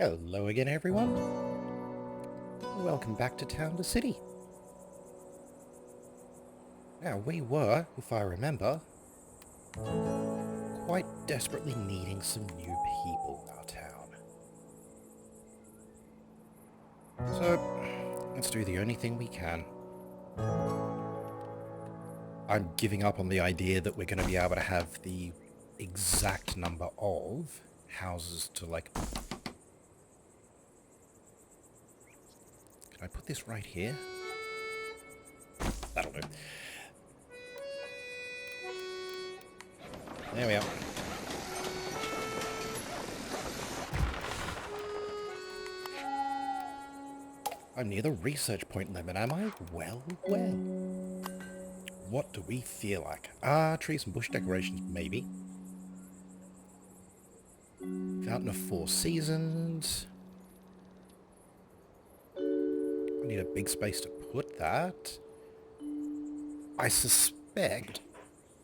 Hello again, everyone. Welcome back to Town to City. Now, we were, if I remember, quite desperately needing some new people in our town. So, let's do the only thing we can. I'm giving up on the idea that we're going to be able to have the exact number of houses to, like... Can I put this right here? That'll do. There we are. I'm near the research point limit, am I? Well. What do we feel like? Trees and bush decorations, maybe. Fountain of Four Seasons. I need a big space to put that. I suspect...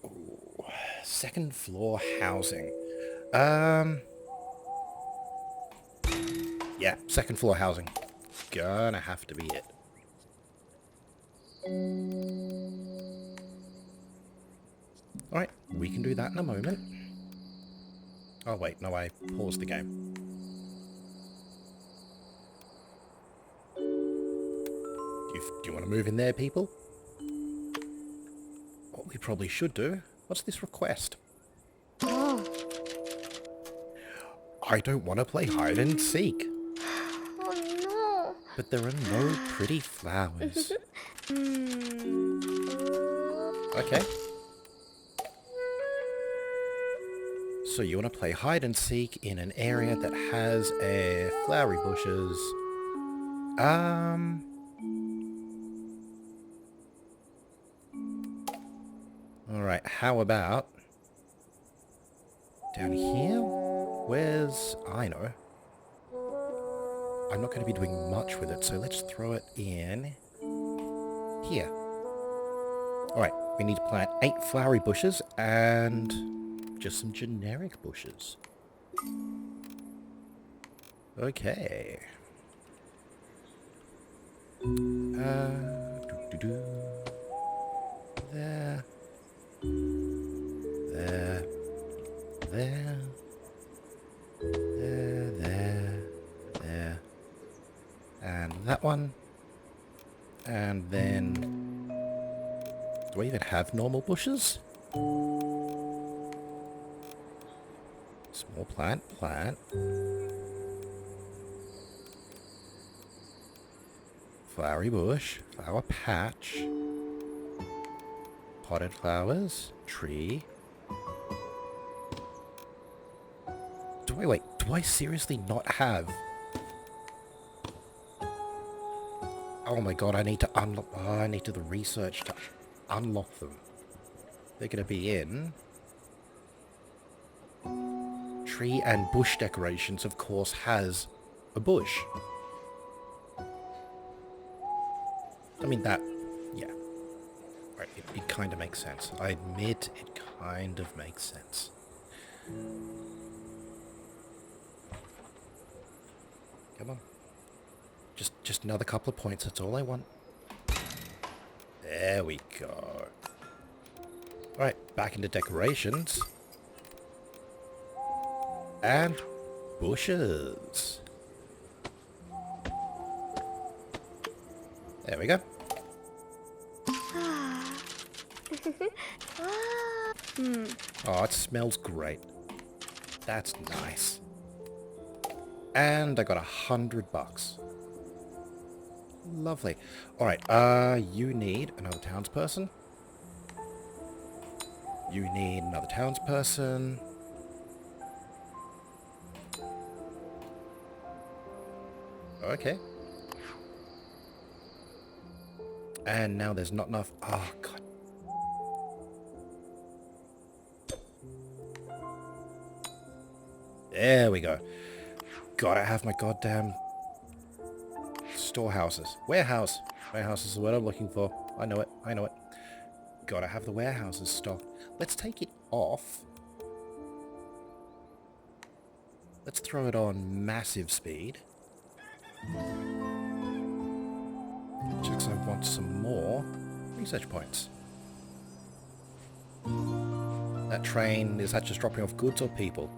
Ooh, second floor housing. Yeah, second floor housing. Gonna have to be it. Alright, we can do that in a moment. Oh wait, no, I paused the game. Do you want to move in there, people? What we probably should do... What's this request? Oh. I don't want to play hide and seek. Oh no. But there are no pretty flowers. Okay. So you want to play hide and seek in an area that has flowery bushes. Alright, how about... down here? Where's... I know. I'm not going to be doing much with it, so let's throw it in... here. Alright, we need to plant 8 flowery bushes and... just some generic bushes. Okay. There. There. There. There. There. And that one. And then... do I even have normal bushes? Small plant. Flowery bush. Flower patch. Potted flowers. Tree. Do I seriously not have... Oh my god, I need to unlock... Oh, I need to do the research to unlock them. They're gonna be in... Tree and bush decorations, of course, has a bush. I mean, that... yeah. Right, it kind of makes sense. I admit it kind of makes sense. Come on. Just another couple of points, that's all I want. There we go. Alright, back into decorations. And bushes. There we go. Oh, it smells great. That's nice. And I got $100. Lovely. Alright, you need another townsperson. You need another townsperson. Okay. And now there's not enough... oh, God. There we go. Gotta have my goddamn... storehouses. Warehouse. Warehouse is the word I'm looking for. I know it. Gotta have the warehouses stocked. Let's take it off. Let's throw it on massive speed. Just because I want some more research points. That train, is that just dropping off goods or people?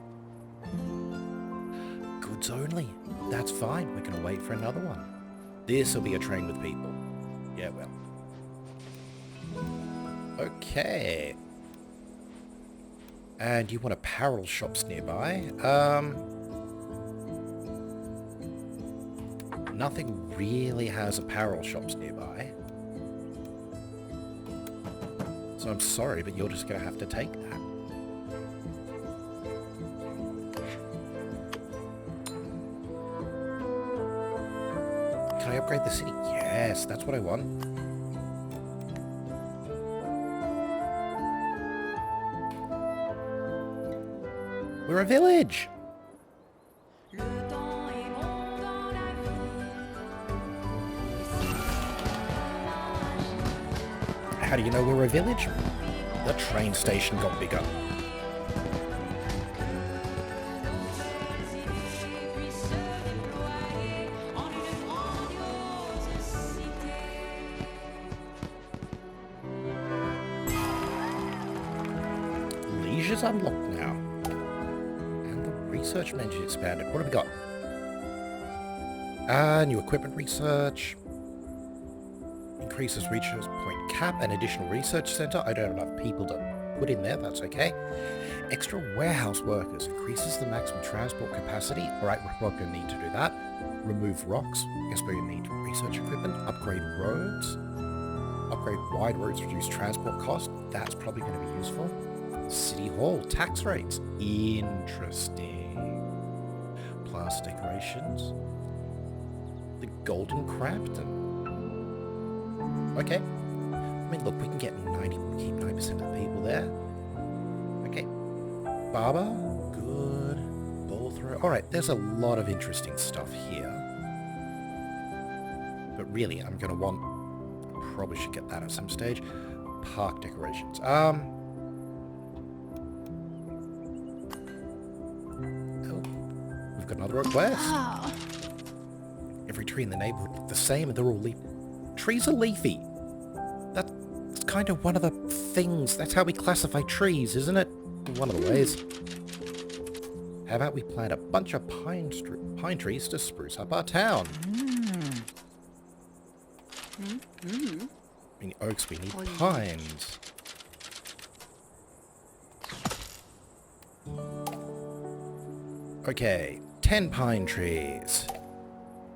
Goods only. That's fine. We're going to wait for another one. This will be a train with people. Yeah, well. Okay. And you want apparel shops nearby. Nothing really has apparel shops nearby. So I'm sorry, but you're just going to have to take that. Can I upgrade the city? Yes, that's what I want. We're a village! How do you know we're a village? The train station got bigger. Leisure's unlocked now. And the research menu expanded. What have we got? New equipment research. Increases research point cap and additional research center. I don't have enough people to put in there. That's okay. Extra warehouse workers. Increases the maximum transport capacity. Alright, we're probably going to need to do that. Remove rocks. Guess we're going to need research equipment. Upgrade roads. Upgrade wide roads. Reduce transport costs. That's probably going to be useful. City Hall. Tax rates. Interesting. Plus decorations. The Golden Crampton. Okay. I mean, look, we can get keep 90% of the people there. Okay. Barber. Good. Ball throw. Alright, there's a lot of interesting stuff here. But really, I'm going to want... I probably should get that at some stage. Park decorations. Oh, we've got another request. Wow. Every tree in the neighborhood look the same and they're all leaf. Trees are leafy. That's kind of one of the things. That's how we classify trees, isn't it? One of the ways. How about we plant a bunch of pine trees to spruce up our town? In the oaks we need pines. Okay, 10 pine trees.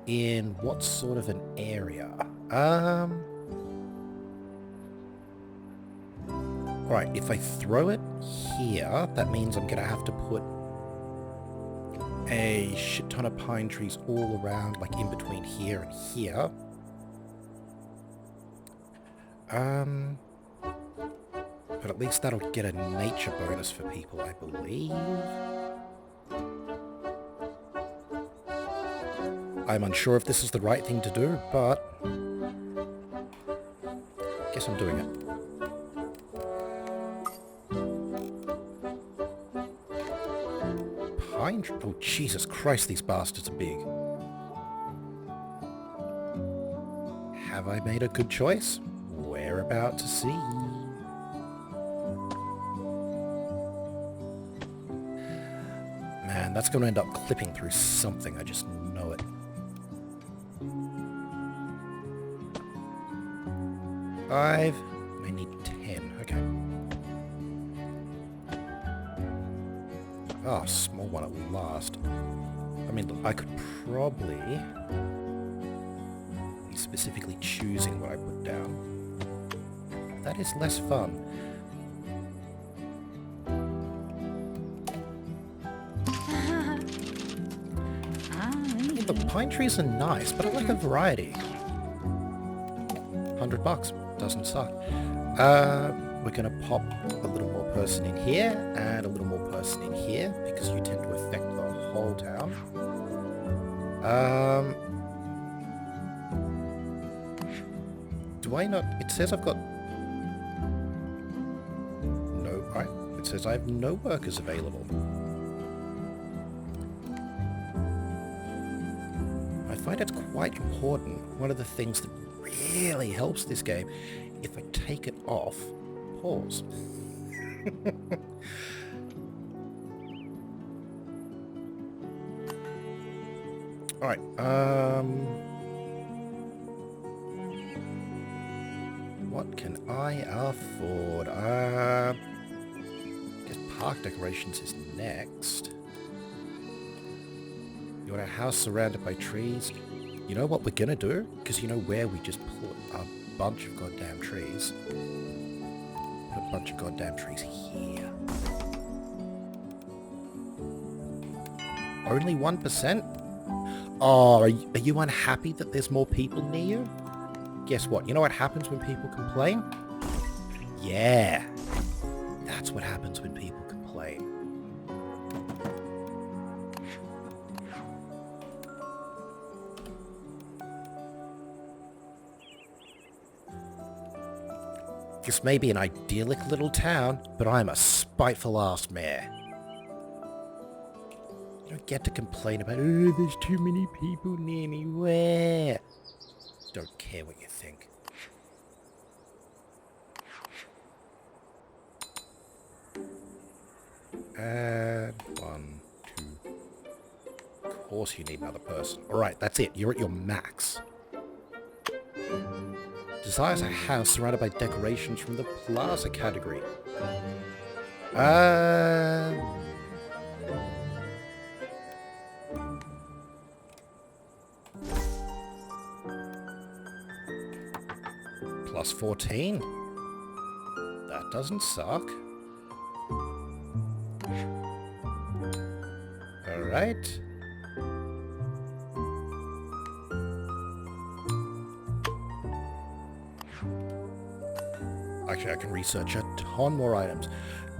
In what sort of an area? Right, if I throw it here, that means I'm gonna have to put a shit ton of pine trees all around, like in between here and here. But at least that'll get a nature bonus for people, I believe. I'm unsure if this is the right thing to do, but I guess I'm doing it. Pine tree. Oh, Jesus Christ, these bastards are big. Have I made a good choice? We're about to see. Man, that's going to end up clipping through something. I just know it. 5. I need 10. Okay. Oh, small one at last. I mean, look, I could probably be specifically choosing what I put down. That is less fun. The pine trees are nice, but I like a variety. $100. Doesn't suck. We're going to pop a little more person in here and a little more person in here because you tend to affect the whole town. Do I not... It says I've got... No, right. It says I have no workers available. I find it's quite important. One of the things that really helps this game, if I take it off, pause. Alright, what can I afford? Guess park decorations is next. You want a house surrounded by trees? You know what we're gonna do? Because you know where we just put a bunch of goddamn trees? Put a bunch of goddamn trees here. Only 1%? Oh, are you unhappy that there's more people near you? Guess what? You know what happens when people complain? Yeah. That's what happens when people complain. This may be an idyllic little town, but I'm a spiteful ass mayor. You don't get to complain about, oh, there's too many people near me. Where? Don't care what you think. And 1, 2. Of course you need another person. Alright, that's it. You're at your max. Desires a house surrounded by decorations from the plaza category. Plus 14. That doesn't suck. Alright. Actually, I can research a ton more items.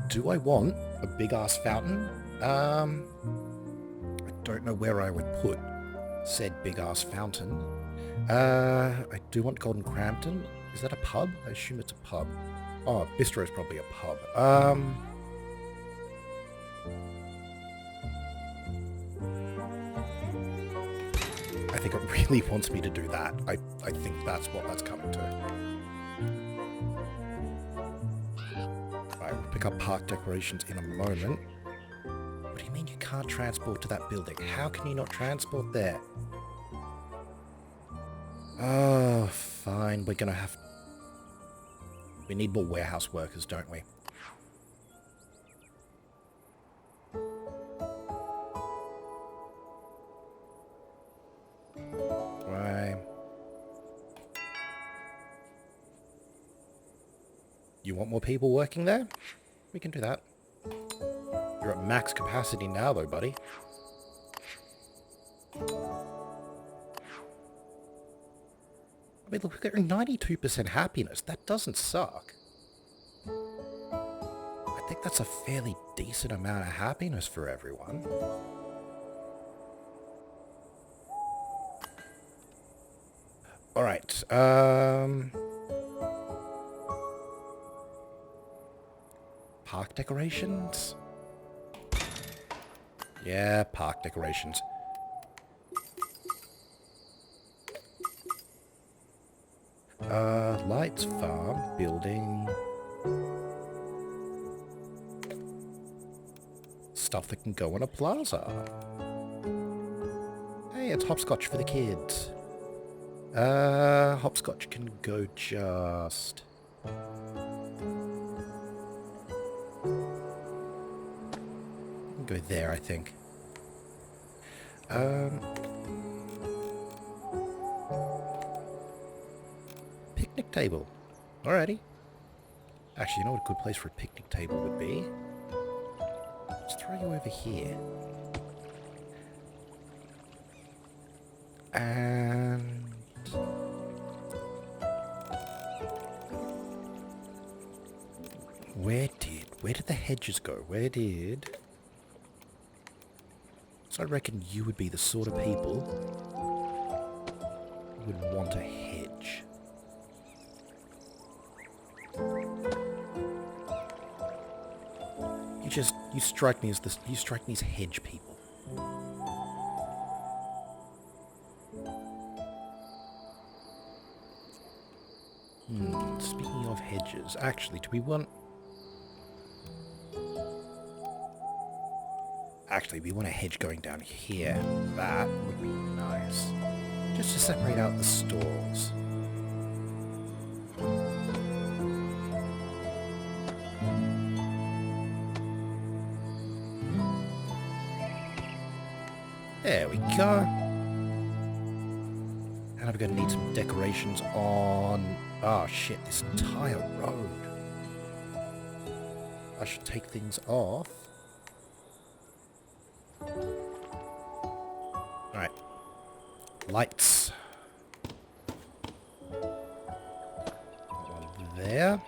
Do I want a big-ass fountain? I don't know where I would put said big-ass fountain. I do want Golden Crampton. Is that a pub? I assume it's a pub. Oh, Bistro is probably a pub. I think it really wants me to do that. I think that's what that's coming to. Alright, we'll pick up park decorations in a moment. What do you mean you can't transport to that building? How can you not transport there? Oh, fine. We're gonna have... We need more warehouse workers, don't we? Right. You want more people working there? We can do that. You're at max capacity now, though, buddy. I mean, look, we've got 92% happiness. That doesn't suck. I think that's a fairly decent amount of happiness for everyone. Alright, park decorations? Yeah, park decorations. Lights, farm, building. Stuff that can go on a plaza. Hey, it's hopscotch for the kids. Hopscotch can go just... Go there, I think. Picnic table. Alrighty. Actually, you know what a good place for a picnic table would be? Let's throw you over here. And... Where did the hedges go? Where did... So I reckon you would be the sort of people who would want a hedge. You strike me as hedge people. Speaking of hedges, actually, do we want... Actually, we want a hedge going down here. That would be nice. Just to separate out the stalls. There we go. And I'm going to need some decorations on... Oh shit, this entire road. I should take things off. Alright. Lights. One there.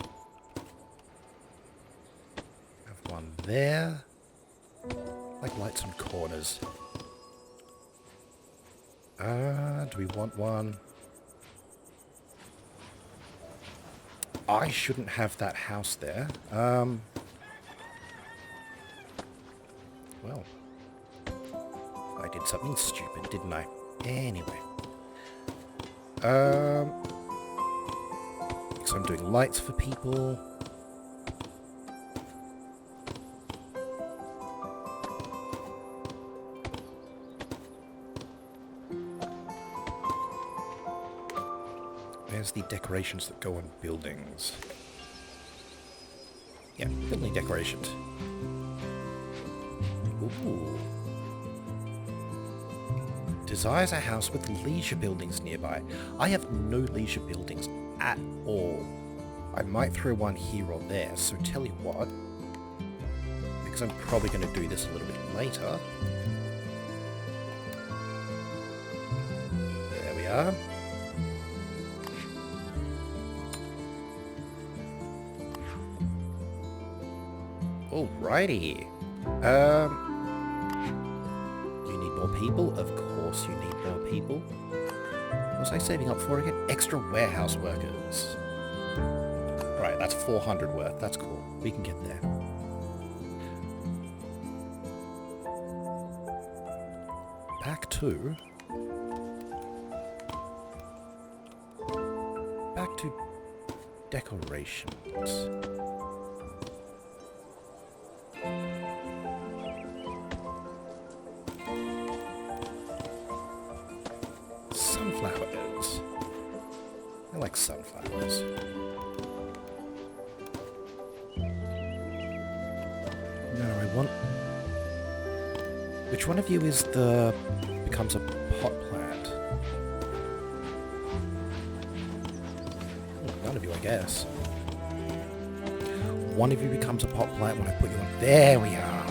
Have one there. Like lights on corners. Do we want one? I shouldn't have that house there. Well. I did something stupid, didn't I? Anyway. So I'm doing lights for people. Where's the decorations that go on buildings? Yeah, building decorations. Ooh. Desires a house with leisure buildings nearby. I have no leisure buildings at all. I might throw one here or there, so tell you what. Because I'm probably going to do this a little bit later. There we are. Alrighty. You need more people? Of course you need more people. What was I saving up for again? Extra warehouse workers. Right, that's 400 worth. That's cool. We can get there. Back to decorations. Sunflowers. I like sunflowers. No, I want... Which one of you is the... becomes a pot plant? None of you, I guess. One of you becomes a pot plant when I put you on... There we are!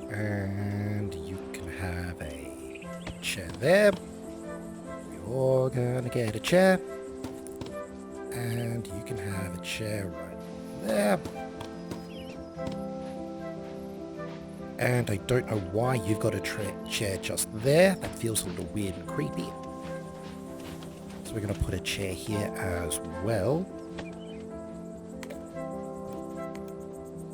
And you can have a chair there. You're gonna get a chair. And you can have a chair right there. And I don't know why you've got a chair just there. That feels a little weird and creepy. So we're gonna put a chair here as well.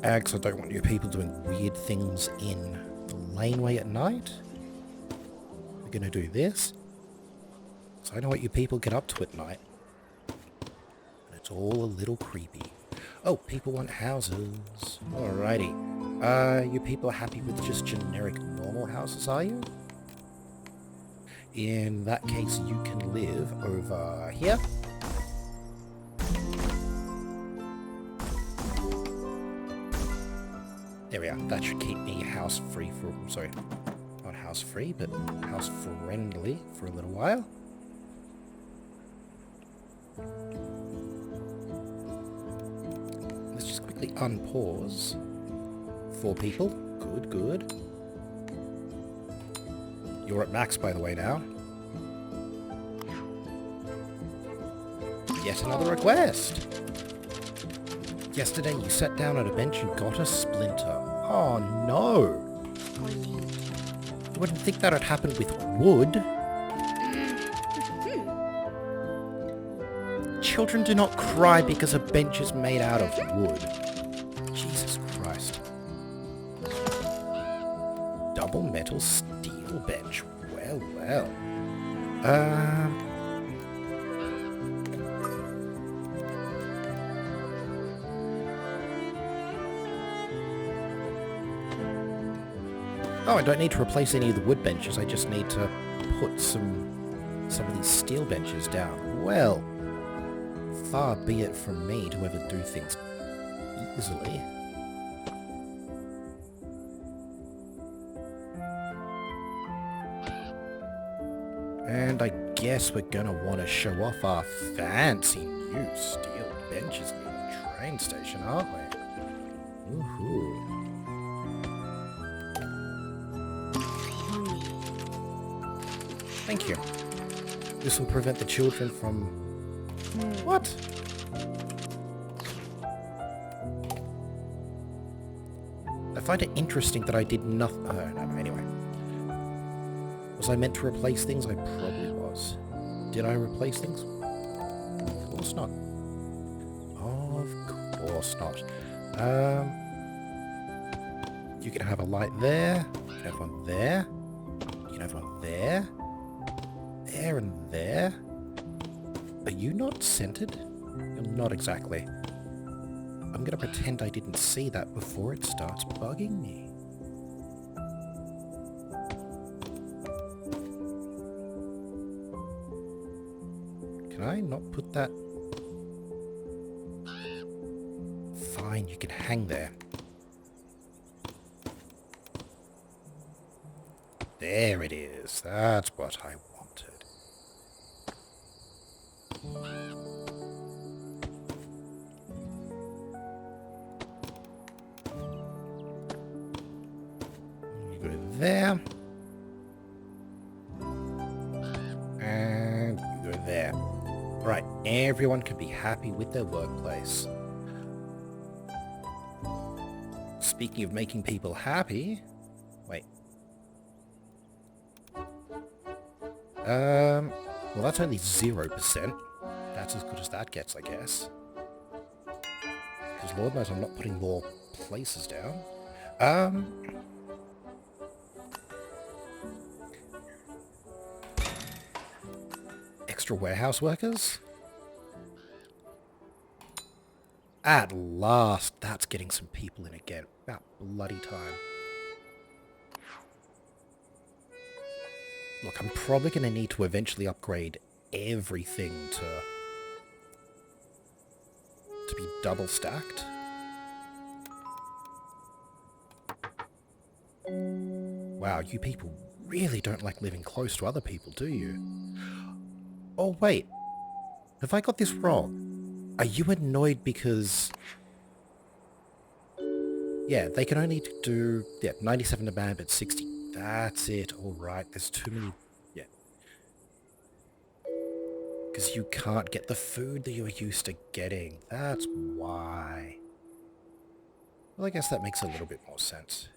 Because I don't want you people doing weird things in the laneway at night. We're going to do this. So I know what you people get up to at night. And it's all a little creepy. Oh, people want houses. Alrighty. You people are happy with just generic normal houses, are you? In that case, you can live over here. There we are. That should keep me house free for... Sorry, not house free, but house friendly for a little while. Let's just quickly unpause. 4 people. Good, good. You're at max, by the way, now. Yet another request. Yesterday you sat down at a bench and got a splinter. Oh no! You wouldn't think that would happen with wood. Children do not cry because a bench is made out of wood. Jesus double metal steel bench. Well, well. Oh, I don't need to replace any of the wood benches. I just need to put some of these steel benches down. Well, far be it from me to ever do things easily. And I guess we're gonna want to show off our fancy new steel benches near the train station, aren't we? Woohoo. Thank you. This will prevent the children from... What? I find it interesting that I did nothing... Oh, no, anyway. Was I meant to replace things? I probably was. Did I replace things? Of course not. Of course not. You can have a light there. You can have one there. You can have one there. There and there. Are you not centered? You're not exactly. I'm gonna pretend I didn't see that before it starts bugging me. Can I not put that? Fine, you can hang there. There it is. That's what I wanted. You go there. And you go there. Right, everyone can be happy with their workplace. Speaking of making people happy... Wait. Well, that's only 0%. That's as good as that gets, I guess. Because Lord knows I'm not putting more places down. Extra warehouse workers? At last, that's getting some people in again. About bloody time. Look, I'm probably going to need to eventually upgrade everything to be double stacked. Wow, you people really don't like living close to other people, do you? Oh, wait. Have I got this wrong? Are you annoyed because... Yeah, they can only do... Yeah, 97 demand, but 60... That's it. Alright, there's too many... Yeah. Because you can't get the food that you're used to getting. That's why. Well, I guess that makes a little bit more sense.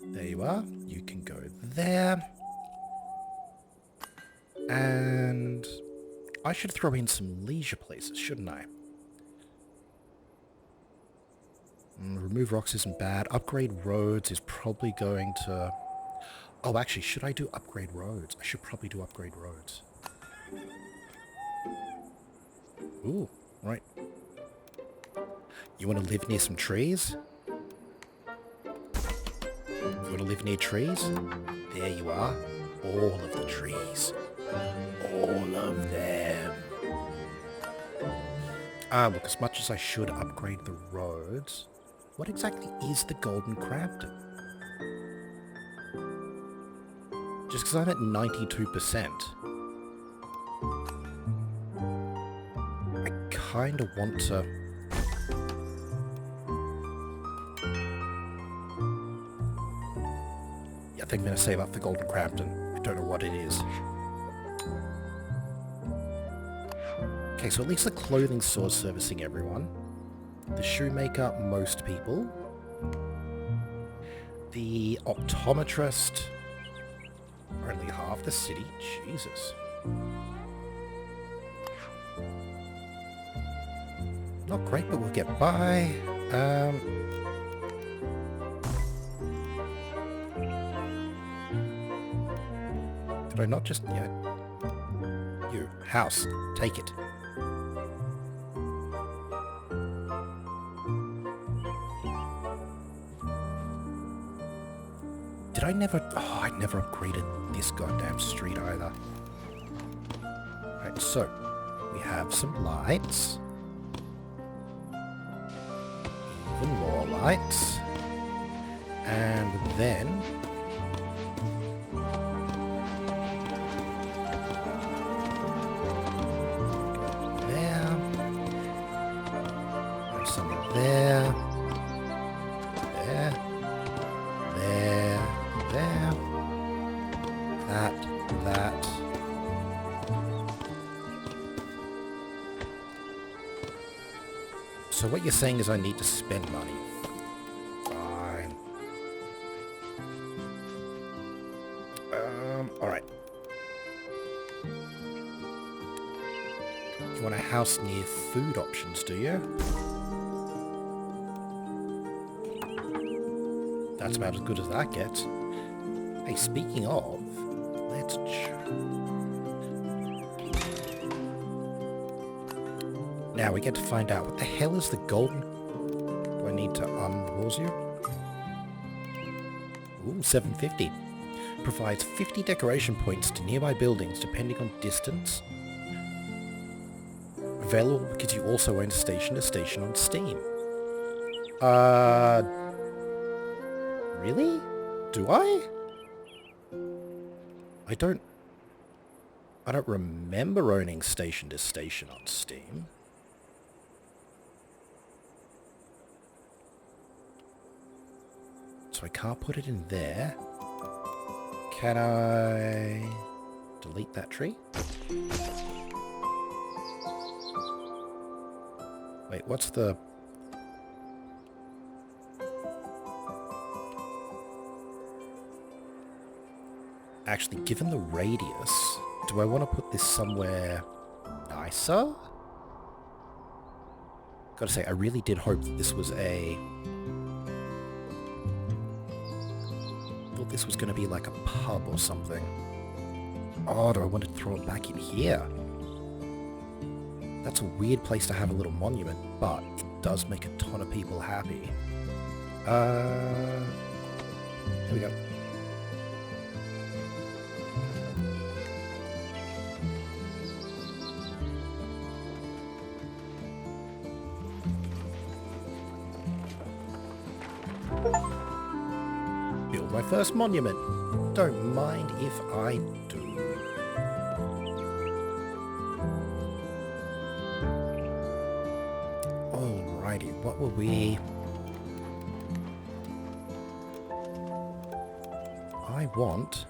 There you are. You can go there. And I should throw in some leisure places, shouldn't I? Remove rocks isn't bad. Upgrade roads is probably going to... Oh, actually, should I do upgrade roads? I should probably do upgrade roads. Ooh, right. You want to live near some trees? You want to live near trees? There you are. All of the trees. All of them. Look, as much as I should upgrade the roads, what exactly is the Golden Crampton? Just because I'm at 92%. I kind of want to... Yeah, I think I'm going to save up the Golden Crampton. I don't know what it is. Okay, so at least the clothing store's servicing everyone. The shoemaker, most people. The optometrist, only half the city. Jesus. Not great, but we'll get by. Did I not just... Yeah. You, house, take it. Did I never... Oh, I never upgraded this goddamn street either. Right, so we have some lights. Even more lights. And then... there. There's some there. There. There. There. That. So what you're saying is I need to spend money. Fine. Alright. You want a house near food options, do you? That's about as good as that gets. Hey, speaking of, let's... Now we get to find out what the hell is the golden... Do I need to pause you? Ooh, 750. Provides 50 decoration points to nearby buildings depending on distance. Available because you also own Station to Station on Steam. Really? Do I? I don't remember owning Station to Station on Steam. So I can't put it in there. Can I delete that tree? Wait, what's the... Actually, given the radius, do I want to put this somewhere nicer? Gotta say, I really did hope that this was a... thought this was going to be like a pub or something. Oh, do I want to throw it back in here? That's a weird place to have a little monument, but it does make a ton of people happy. There we go. Build my first monument. Don't mind if I do. Alrighty, what will we... I want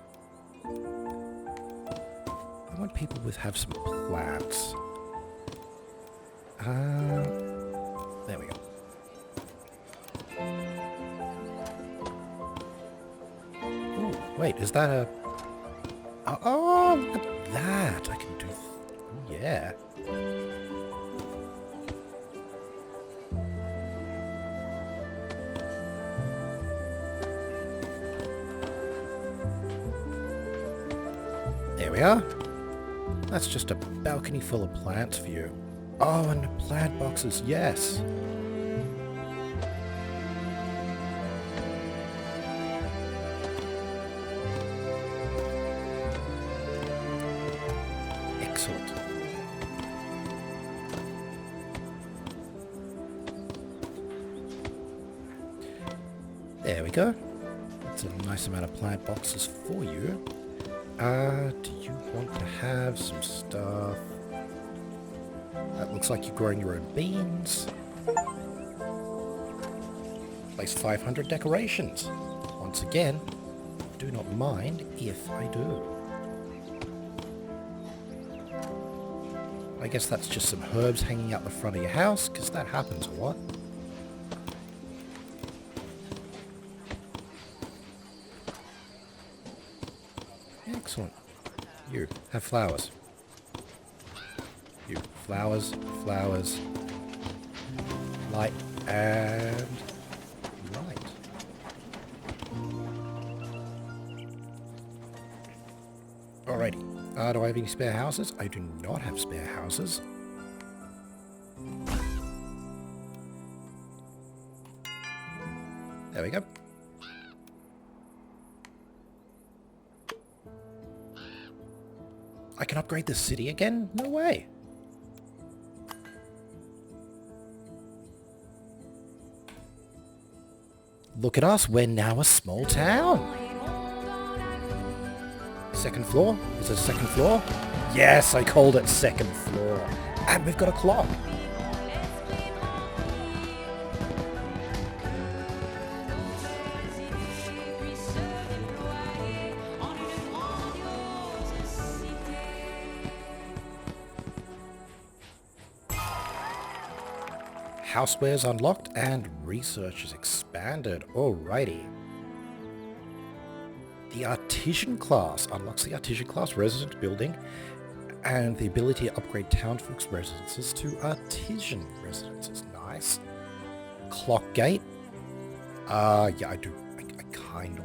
people with have some plants. There we go. Ooh, wait, is that a... Oh, look at that! I can do... Oh, yeah. There we are. That's just a balcony full of plants for you. Oh, and plant boxes, yes. Excellent. There we go. That's a nice amount of plant boxes for you. Do you want to have some stuff? That looks like you're growing your own beans. Place 500 decorations. Once again, do not mind if I do. I guess that's just some herbs hanging out the front of your house, because that happens a lot. Excellent. You, have flowers. You, flowers, flowers. light, and light. Alrighty. Do I have any spare houses? I do not have spare houses. There we go. I can upgrade the city again? No way. Look at us, we're now a small town. Second floor? Is it a second floor? Yes, I called it second floor. And we've got a clock. Housewares unlocked and research is expanded. Alrighty. The Artisan class unlocks the Artisan class resident building and the ability to upgrade townfolk's residences to Artisan residences. Nice. Clock gate. Yeah, I do. I kind of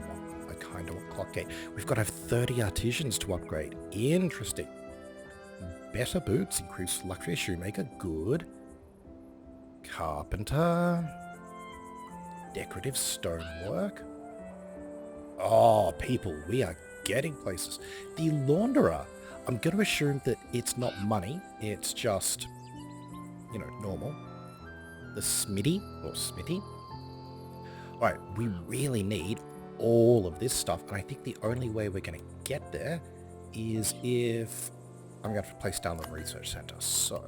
want clock gate. We've got to have 30 Artisans to upgrade. Interesting. Better boots, increased luxury shoemaker. Good. Carpenter. Decorative stonework. Oh, people, we are getting places. The launderer. I'm going to assume that it's not money. It's just, you know, normal. The smithy or smithy. Alright, we really need all of this stuff. And I think the only way we're going to get there is if I'm going to have to place down the research center. So.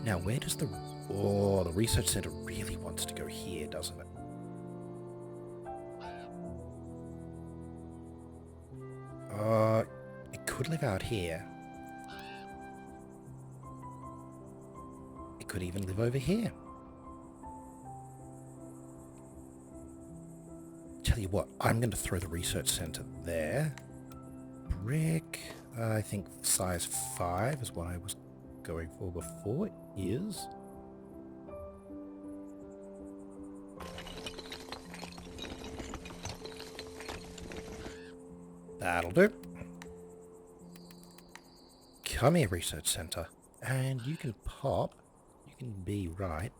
Now, where does the... Oh, the research center really wants to go here, doesn't it? It could live out here. It could even live over here. Tell you what, I'm going to throw the research center there. Brick, I think size 5 is what I was going for before. Is... That'll do. Come here, research center. And you can pop. You can be right.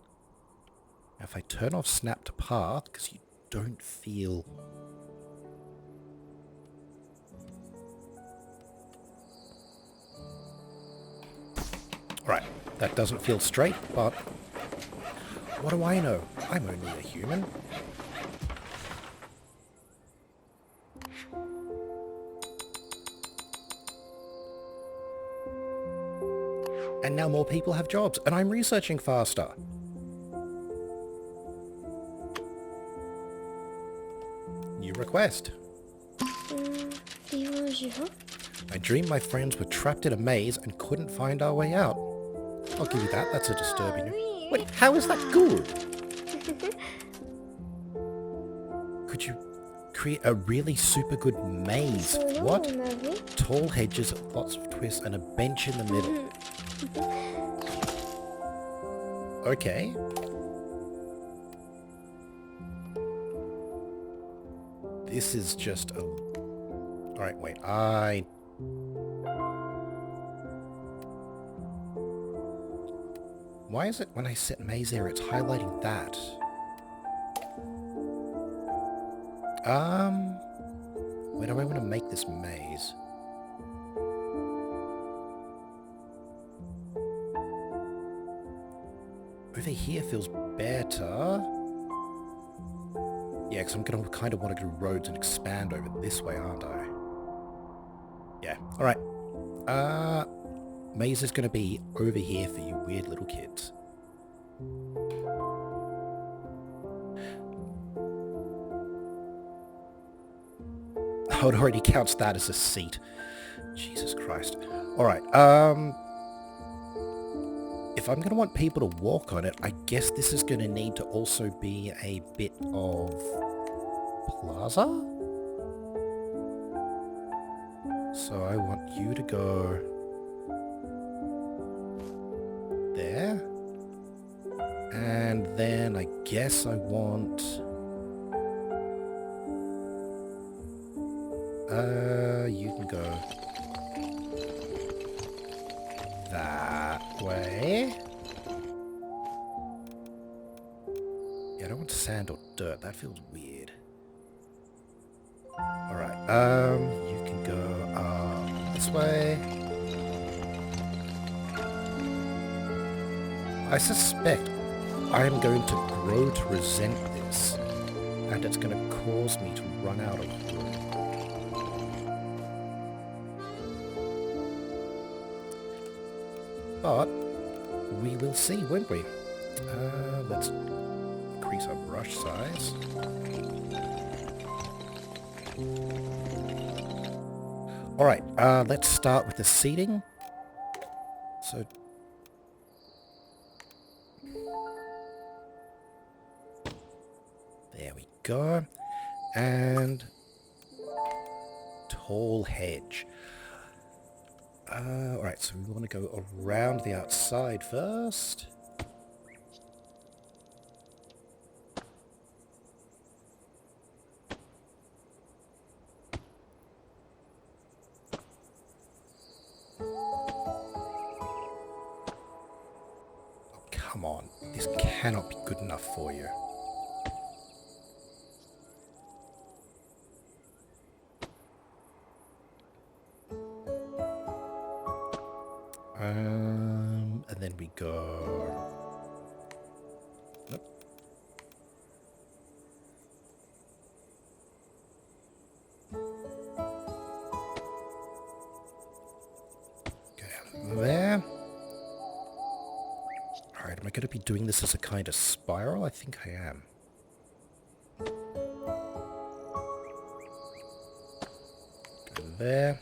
Now if I turn off snap to path, because you don't feel... Right, that doesn't feel straight, but... What do I know? I'm only a human. And now more people have jobs, and I'm researching faster. New request. I dreamed my friends were trapped in a maze and couldn't find our way out. I'll give you that, that's a disturbing... Wait, how is that good? Could you create a really super good maze? What? Tall hedges, lots of twists, and a bench in the middle. Okay. This is just a... Alright, wait, Why is it when I set maze area, it's highlighting that? Where do I want to make this maze? Over here feels better. Yeah, because I'm going to kind of want to do roads and expand over this way, aren't I? Yeah, alright. Maze is going to be over here for you weird little kids. Oh, it already counts that as a seat. Jesus Christ. Alright, if I'm going to want people to walk on it, I guess this is going to need to also be a bit of plaza? So I want you to go And then I guess I want... you can go that way. Yeah, I don't want sand or dirt. That feels weird. Alright, you can go this way. I suspect I am going to grow to resent this, and it's going to cause me to run out of room. But we will see, won't we? Let's increase our brush size. Alright, let's start with the seating. So... there we go. And... tall hedge. Alright, so we want to go around the outside first. Come on, this cannot be good enough for you. And then we go... nope. Go there. Alright, am I going to be doing this as a kind of spiral? I think I am. Go there.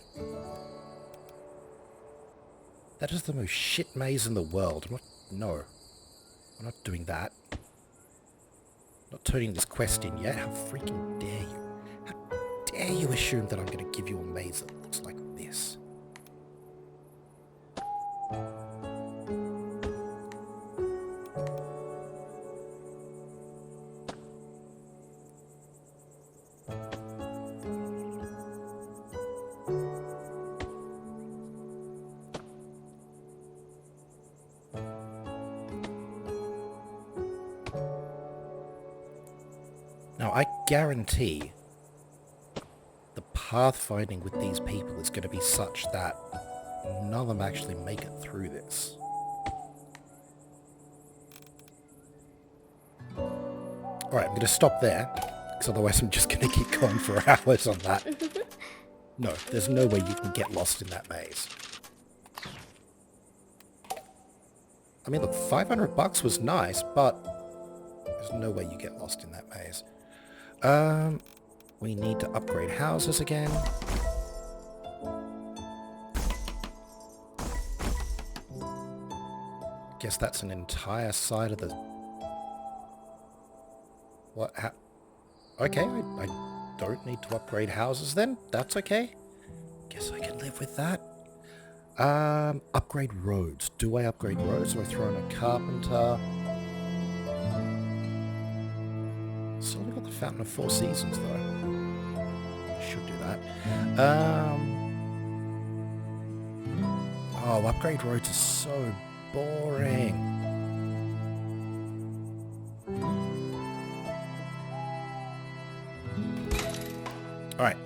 That is the most shit maze in the world. No. I'm not doing that. Not turning this quest in yet. How freaking dare you? How dare you assume that I'm going to give you a maze that looks like this? Now, I guarantee the pathfinding with these people is going to be such that none of them actually make it through this. Alright, I'm going to stop there, because otherwise I'm just going to keep going for hours on that. No, there's no way you can get lost in that maze. I mean, look, $500 was nice, but there's no way you get lost in that maze. We need to upgrade houses again. Guess that's an entire side of the... what? Okay, I don't need to upgrade houses then. That's okay. Guess I can live with that. Upgrade roads. Do I upgrade roads? Do I throw in a carpenter? Still got the Fountain of Four Seasons, though. I should do that. Oh, upgrade roads is so boring. Alright.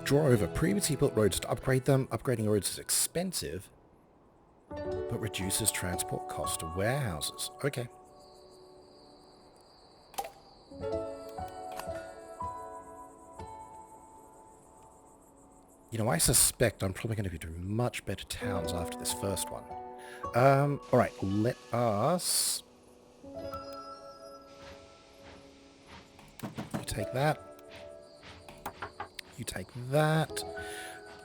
Draw over previously built roads to upgrade them. Upgrading roads is expensive, but reduces transport cost to warehouses. Okay. You know, I suspect I'm probably going to be doing much better towns after this first one. Alright, let us... you take that. You take that.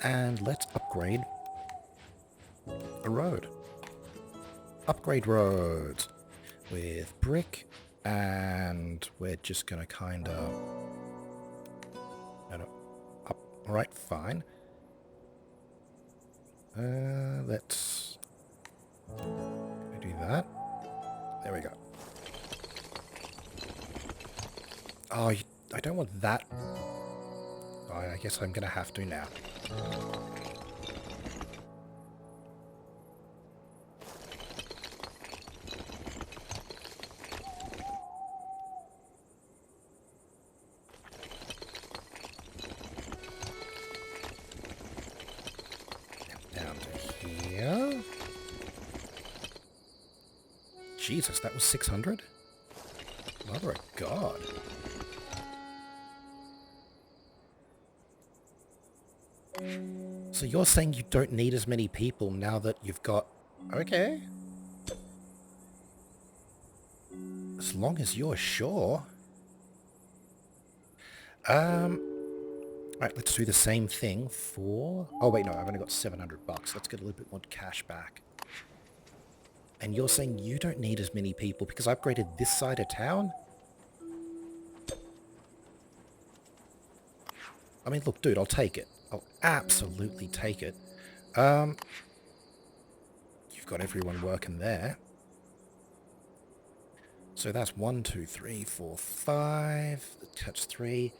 And let's upgrade a road. Upgrade roads with brick, and we're just going to kind of... no, up. Alright, fine. Let's do that. There we go. Oh, I don't want that. Oh, I guess I'm going to have to now. Down to here. Jesus, that was 600? Mother of God. So you're saying you don't need as many people now that you've got... Okay. As long as you're sure. Right, let's do the same thing for... Oh, wait, no, I've only got 700 bucks. Let's get a little bit more cash back. And you're saying you don't need as many people because I upgraded this side of town? I mean, look, dude, I'll take it. I'll absolutely take it. You've got everyone working there. So that's 1, 2, 3, 4, 5. That's 3.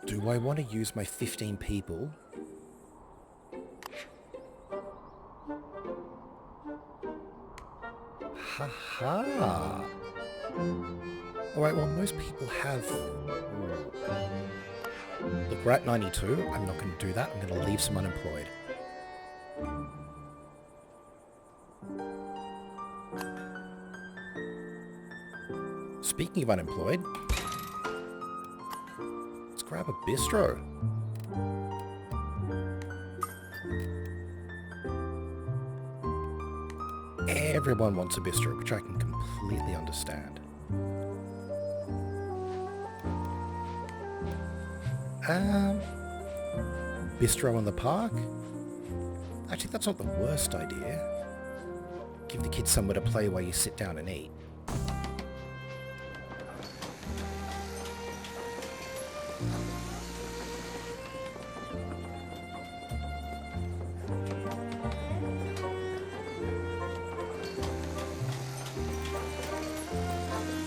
Do I want to use my 15 people? Ha-ha! Alright, well, most people have... Look, we're at 92. I'm not going to do that. I'm going to leave some unemployed. Speaking of unemployed, let's grab a bistro. Everyone wants a bistro, which I can completely understand. Bistro in the park? Actually, that's not the worst idea. Give the kids somewhere to play while you sit down and eat.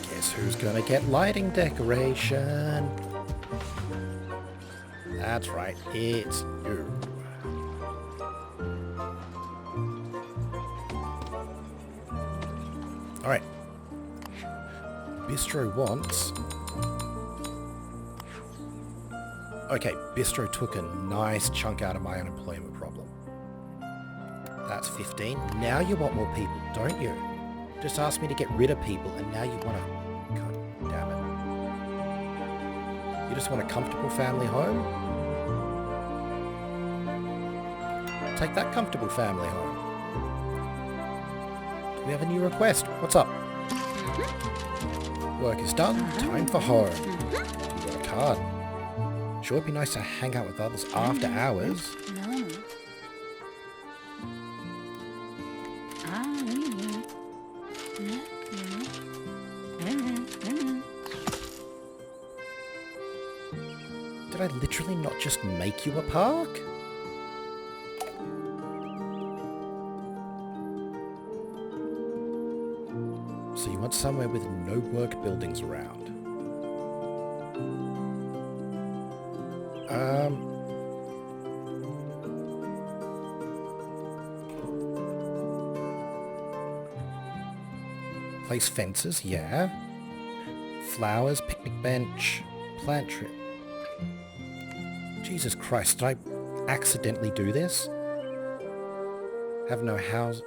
Guess who's gonna get lighting decoration? That's right, it's you. Alright. Bistro wants... Okay, Bistro took a nice chunk out of my unemployment problem. That's 15. Now you want more people, don't you? Just asked me to get rid of people, and now you want to... God damn it. You just want a comfortable family home? Take that comfortable family home. Do we have a new request? What's up? Work is done. Time for home. You got a card. Sure, it'd be nice to hang out with others after hours. Did I literally not just make you a park? So you want somewhere with no work buildings around. Place fences, yeah. Flowers, picnic bench, plant tree. Jesus Christ, did I accidentally do this? Have no house...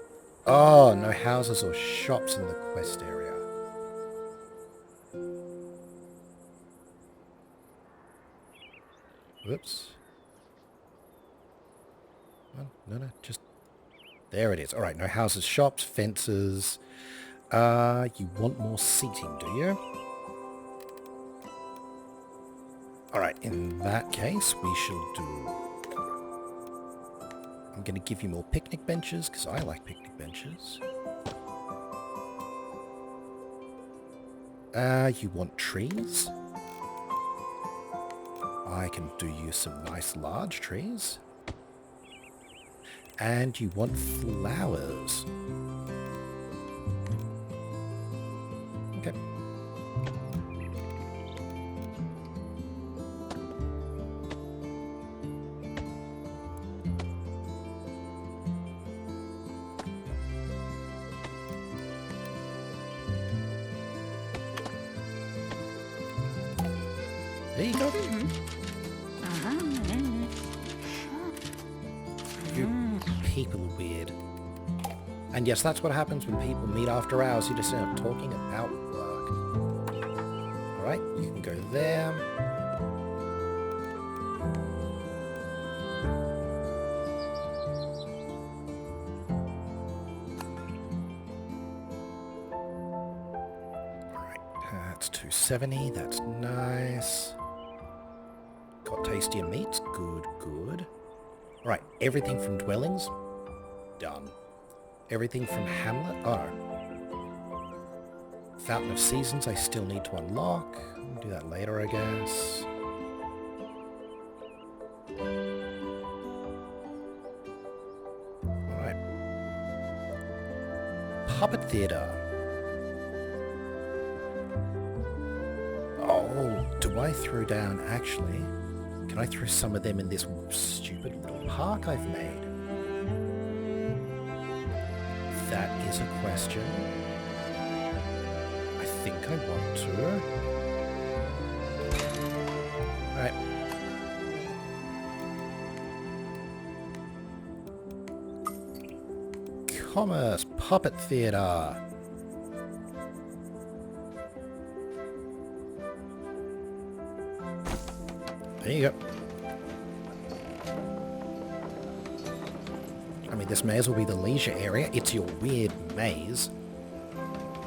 Oh, no houses or shops in the quest area. Whoops. No, just... There it is. Alright, no houses, shops, fences. You want more seating, do you? Alright, in that case, we shall do... I'm going to give you more picnic benches, because I like picnic benches. You want trees? I can do you some nice large trees. And you want flowers. Okay. There you go. You people are weird. And yes, that's what happens when people meet after hours. You just start talking about work. Alright, you can go there. Alright, that's 270. That's nice. Got tastier meats. Good, good. Alright, everything from dwellings. Done. Everything from Hamlet? Oh. Fountain of Seasons I still need to unlock. I'll do that later, I guess. Alright. Puppet Theatre. Oh, do I throw down, actually? Can I throw some of them in this stupid little park I've made? That is a question. I think I want to. Alright. Commerce Puppet Theatre. There you go. I mean, this may as well be the leisure area. It's your weird maze.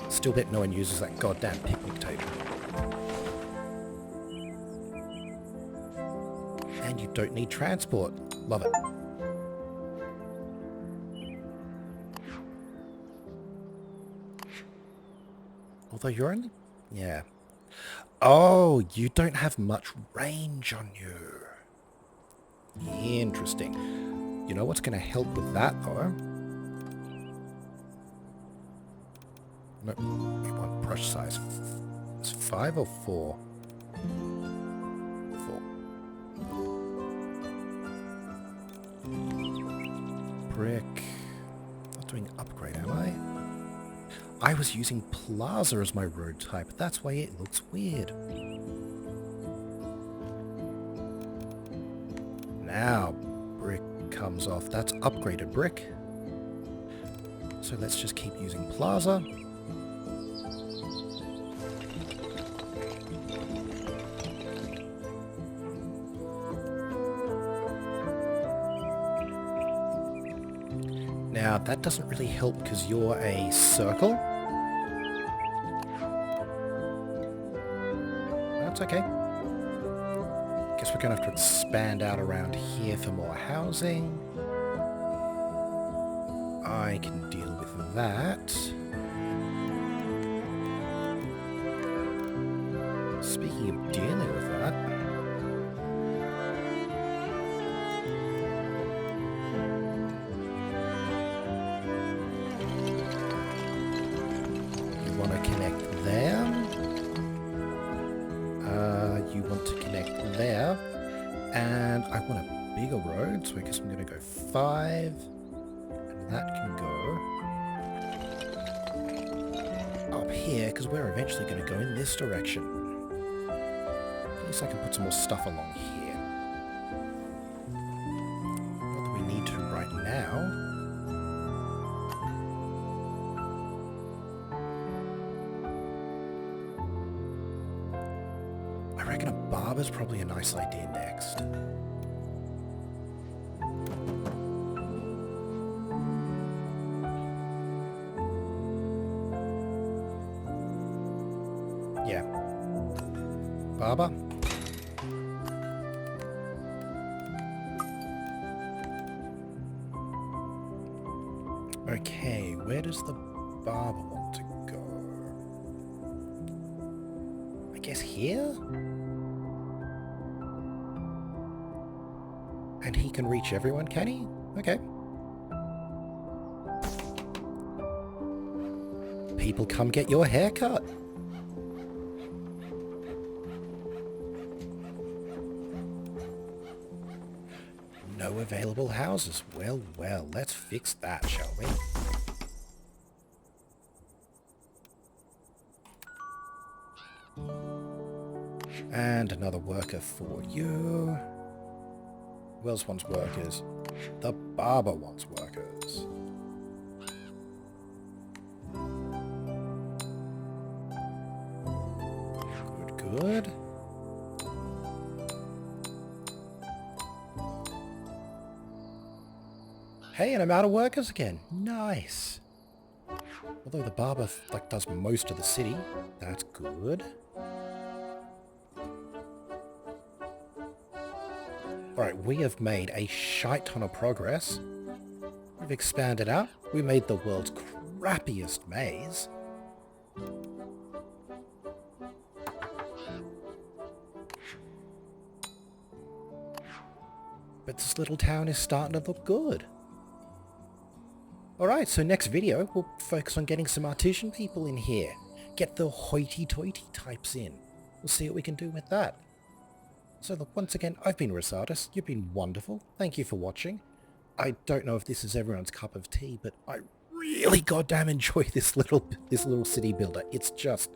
Still bet no one uses that goddamn picnic table. And you don't need transport. Love it. Although you're only... Yeah. Oh, you don't have much range on you. Interesting. You know what's going to help with that, though? Nope. You want brush size. It's 5 or 4? 4. Brick. Not doing upgrade, am I? I was using plaza as my road type. That's why it looks weird. Now, brick comes off. That's upgraded brick. So let's just keep using plaza. Now, that doesn't really help because you're a circle. That's okay. Guess we're going to have to expand out around here for more housing. I can deal with that. Speaking of dealing with that... You want to connect there. You want to connect there. And I want a bigger road, so I guess I'm going to go 5. And that can go up here, because we're eventually going to go in this direction. At least I can put some more stuff along here. Not that we need to right now. I reckon a barber's probably a nice idea next. Yeah. Barber? Okay, where does the barber want to go? I guess here? And he can reach everyone, can he? Okay. People come get your haircut. No available houses. Well, well, let's fix that, shall we? And another worker for you. Who else wants workers? The barber wants workers. Good, good. Hey, and I'm out of workers again. Nice. Although the barber does most of the city. That's good. Alright, we have made a shite ton of progress. We've expanded out. We made the world's crappiest maze. But this little town is starting to look good. Alright, so next video, we'll focus on getting some artisan people in here. Get the hoity-toity types in. We'll see what we can do with that. So look, once again, I've been Rosardus. You've been wonderful. Thank you for watching. I don't know if this is everyone's cup of tea, but I really goddamn enjoy this little city builder. It's just,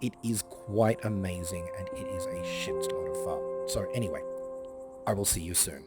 it is quite amazing, and it is a shit ton of fun. So anyway, I will see you soon.